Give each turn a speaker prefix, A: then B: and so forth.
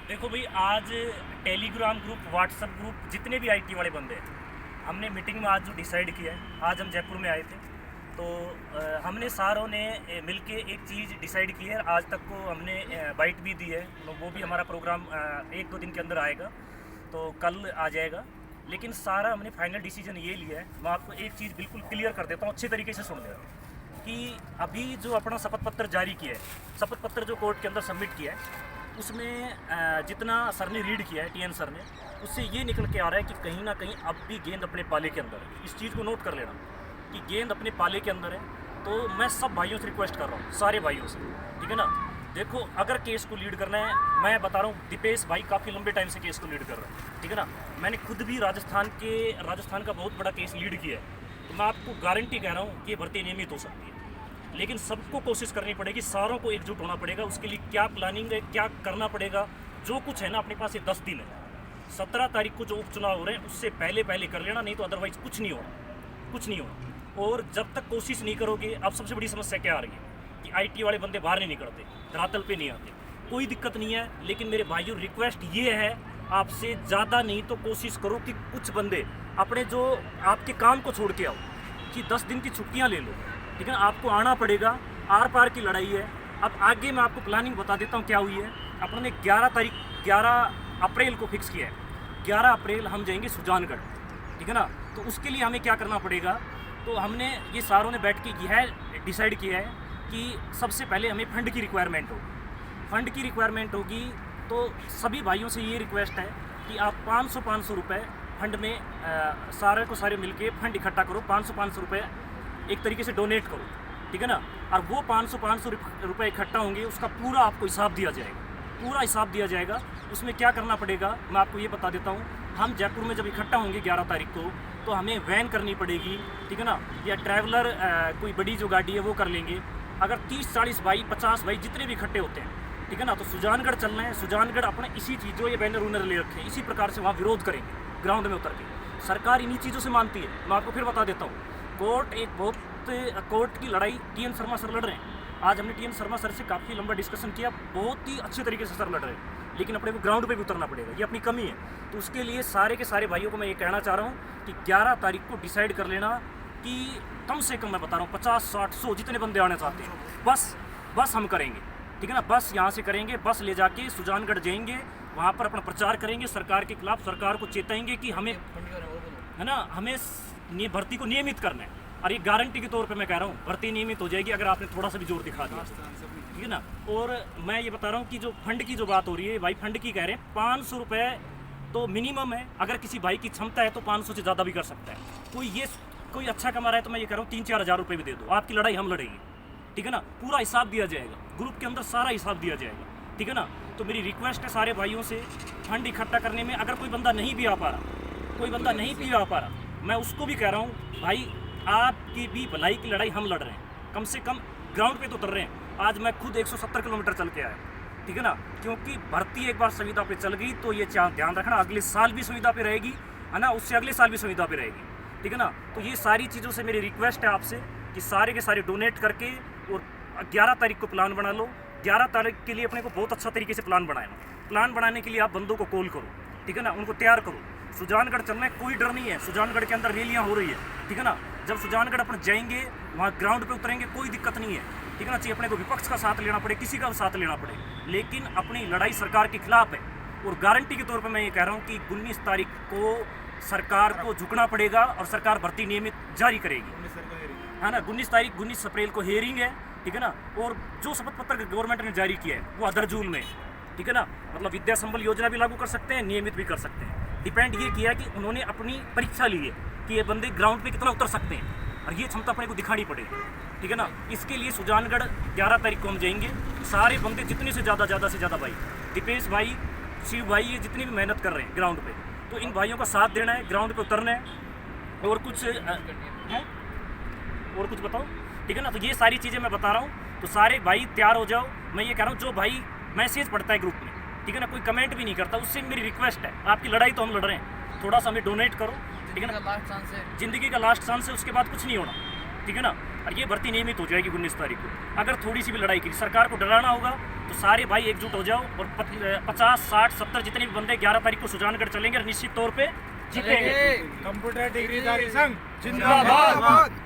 A: देखो भाई, आज टेलीग्राम ग्रुप, व्हाट्सएप ग्रुप, जितने भी आईटी वाले बंदे हैं, हमने मीटिंग में आज जो डिसाइड किया है, आज हम जयपुर में आए थे तो हमने सारों ने मिलके एक चीज़ डिसाइड की है। आज तक को हमने बाइट भी दी है, तो वो भी हमारा प्रोग्राम 1-2 दिन के अंदर आएगा, तो कल आ जाएगा। लेकिन सारा हमने फाइनल डिसीजन ये लिया है। मैं आपको एक चीज़ बिल्कुल क्लियर कर देता हूँ, अच्छे तरीके से सुन लेना कि अभी जो अपना शपथ पत्र जारी किया है, शपथ पत्र जो कोर्ट के अंदर सबमिट किया है, उसमें जितना सर ने रीड किया है, टीएन सर ने, उससे ये निकल के आ रहा है कि कहीं ना कहीं अब भी गेंद अपने पाले के अंदर है। इस चीज़ को नोट कर लेना कि गेंद अपने पाले के अंदर है। तो मैं सब भाइयों से रिक्वेस्ट कर रहा हूँ, सारे भाइयों से, ठीक है ना। देखो, अगर केस को लीड करना है, मैं बता रहा हूँ, दीपेश भाई काफ़ी लंबे टाइम से केस को लीड कर रहा है, ठीक है ना। मैंने खुद भी राजस्थान का बहुत बड़ा केस लीड किया है, तो मैं आपको गारंटी कह रहा हूँ कि ये भर्ती नियमित हो सकती है। लेकिन सबको कोशिश करनी पड़ेगी, सारों को एकजुट होना पड़ेगा। उसके लिए क्या प्लानिंग है, क्या करना पड़ेगा, जो कुछ है ना, अपने पास ये 10 दिन है। 17 तारीख को जो उपचुनाव हो रहे हैं उससे पहले कर लेना, नहीं तो अदरवाइज कुछ नहीं होना, कुछ नहीं होना। और जब तक कोशिश नहीं करोगे, अब सबसे बड़ी समस्या क्या आ रही है कि आईटी वाले बंदे बाहर नहीं निकलते, धरातल पे नहीं आते। कोई दिक्कत नहीं है, लेकिन मेरे भाइयों, रिक्वेस्ट ये है आपसे, ज़्यादा नहीं तो कोशिश करो कि कुछ बंदे अपने जो आपके काम को छोड़ के आओ, कि 10 दिन की छुट्टियाँ ले लो, ठीक है ना। आपको आना पड़ेगा, आर पार की लड़ाई है। अब आगे मैं आपको प्लानिंग बता देता हूँ क्या हुई है। अपने 11 अप्रैल को फिक्स किया है। 11 अप्रैल हम जाएंगे सुजानगढ़, ठीक है ना। तो उसके लिए हमें क्या करना पड़ेगा, तो हमने ये सारों ने बैठ के किया है, डिसाइड किया है कि सबसे पहले हमें फंड की रिक्वायरमेंट होगी। फंड की रिक्वायरमेंट होगी तो सभी भाइयों से ये रिक्वेस्ट है कि आप 500 रुपये फंड में सारे को सारे मिलके फंड इकट्ठा करो। 500 रुपये एक तरीके से डोनेट करो, ठीक है ना। और वो 500 रुपये इकट्ठा होंगे, उसका पूरा आपको हिसाब दिया जाएगा, पूरा हिसाब दिया जाएगा। उसमें क्या करना पड़ेगा मैं आपको ये बता देता हूँ। हम जयपुर में जब इकट्ठा होंगे 11 तारीख को, तो हमें वैन करनी पड़ेगी, ठीक है ना, या ट्रैवलर कोई बड़ी जो गाड़ी है वो कर लेंगे। अगर 30-40 भाई, 50 भाई जितने भी इकट्ठे होते हैं, ठीक है ना, तो सुजानगढ़ चलना है। सुजानगढ़ अपने इसी चीज़, जो ये बैनर उनर ले रखे हैं, इसी प्रकार से वहाँ विरोध करेंगे ग्राउंड में उतर के। सरकार इन्हीं चीज़ों से मानती है। मैं आपको फिर बता देता हूँ, कोर्ट की लड़ाई टीएन शर्मा सर लड़ रहे हैं। आज हमने टीएन शर्मा सर से काफ़ी लंबा डिस्कशन किया, बहुत ही अच्छे तरीके से सर लड़ रहे हैं, लेकिन अपने को ग्राउंड पे भी उतरना पड़ेगा, ये अपनी कमी है। तो उसके लिए सारे के सारे भाइयों को मैं ये कहना चाह रहा हूँ कि 11 तारीख को डिसाइड कर लेना कि कम से कम, मैं बता रहा हूँ, 50, 60, 100 जितने बंदे आने चाहते हैं, बस हम करेंगे, ठीक है ना। बस यहाँ से करेंगे, बस ले जाके सुजानगढ़ जाएंगे, वहाँ पर अपना प्रचार करेंगे सरकार के खिलाफ। सरकार को चेताएंगे कि हमें, है ना, हमें भर्ती को नियमित करना है। और ये गारंटी के तौर पे मैं कह रहा हूँ, भर्ती नियमित हो जाएगी अगर आपने थोड़ा सा भी जोर दिखा दिया, ठीक है ना। और मैं ये बता रहा हूँ कि जो फंड की जो बात हो रही है, भाई फंड की कह रहे हैं 500 रुपये तो मिनिमम है। अगर किसी भाई की क्षमता है तो 500 से ज़्यादा भी कर सकता है। कोई अच्छा कमा रहा है तो मैं ये कह रहा हूँ 3-4 हज़ार रुपये भी दे दो, आपकी लड़ाई हम लड़ेंगे, ठीक है ना। पूरा हिसाब दिया जाएगा, ग्रुप के अंदर सारा हिसाब दिया जाएगा, ठीक है ना। तो मेरी रिक्वेस्ट है सारे भाइयों से, फंड इकट्ठा करने में अगर कोई बंदा नहीं भी आ पा रहा, मैं उसको भी कह रहा हूँ, भाई आपकी भी भलाई की लड़ाई हम लड़ रहे हैं, कम से कम ग्राउंड पे तो उतर रहे हैं। आज मैं खुद 170 किलोमीटर चल के आया, ठीक है ना, क्योंकि भर्ती एक बार संविदा पे चल गई तो ये ध्यान रखना, अगले साल भी संविदा पे रहेगी, है ना, उससे अगले साल भी संविदा पे रहेगी, ठीक है ना। तो ये सारी चीज़ों से मेरी रिक्वेस्ट है आपसे कि सारे के सारे डोनेट करके और 11 तारीख को प्लान बना लो। 11 तारीख के लिए अपने को बहुत अच्छा तरीके से प्लान बनाने के लिए आप बंदों को कॉल करो, ठीक है ना, उनको तैयार करो। सुजानगढ़ चलना है, कोई डर नहीं है। सुजानगढ़ के अंदर रैलियाँ हो रही है, ठीक है ना। जब सुजानगढ़ अपन जाएंगे, वहाँ ग्राउंड पे उतरेंगे, कोई दिक्कत नहीं है, ठीक है ना। चाहिए अपने को विपक्ष का साथ लेना पड़े, किसी का साथ लेना पड़े, लेकिन अपनी लड़ाई सरकार के खिलाफ है। और गारंटी के तौर पर मैं ये कह रहा हूँ कि 19 तारीख को सरकार को झुकना पड़ेगा और सरकार भर्ती नियमित जारी करेगी, है ना। 19 अप्रैल को हेयरिंग है, ठीक है ना। और जो शपथ पत्र गवर्नमेंट ने जारी किया है वो अदरजूल में, ठीक है ना। मतलब विद्या संबल योजना भी लागू कर सकते हैं, नियमित भी कर सकते हैं। डिपेंड ये किया कि उन्होंने अपनी परीक्षा ली है कि ये बंदे ग्राउंड पे कितना उतर सकते हैं, और ये क्षमता अपने को दिखानी पड़ेगी, ठीक है ना। इसके लिए सुजानगढ़ 11 तारीख को हम जाएंगे। सारे बंदे जितने से ज़्यादा भाई, दीपेश भाई, शिव भाई, ये जितनी भी मेहनत कर रहे हैं ग्राउंड पे, तो इन भाइयों का साथ देना है, ग्राउंड पे उतरना है। और कुछ है, और कुछ बताओ, ठीक है ना। तो ये सारी चीज़ें मैं बता रहा हूँ, तो सारे भाई तैयार हो जाओ। मैं ये कह रहा हूँ, जो भाई मैसेज पढ़ता है ग्रुप में, ठीक है ना, कोई कमेंट भी नहीं करता, उससे मेरी रिक्वेस्ट है, आपकी लड़ाई तो हम लड़ रहे हैं, थोड़ा सा हमें डोनेट करो, ठीक है ना। ज़िंदगी का लास्ट चांस है, उसके बाद कुछ नहीं होना, ठीक है ना। और ये भर्ती नियमित हो जाएगी 19 तारीख को। अगर थोड़ी सी भी लड़ाई की, सरकार को डराना होगा तो सारे भाई एकजुट हो जाओ और 50, 60, 70 जितने भी बंदे 11 तारीख को सुजानगढ़ चलेंगे और निश्चित तौर पे जीतेंगे।
B: कंप्यूटर डिग्रीधारी संघ
C: जिंदाबाद।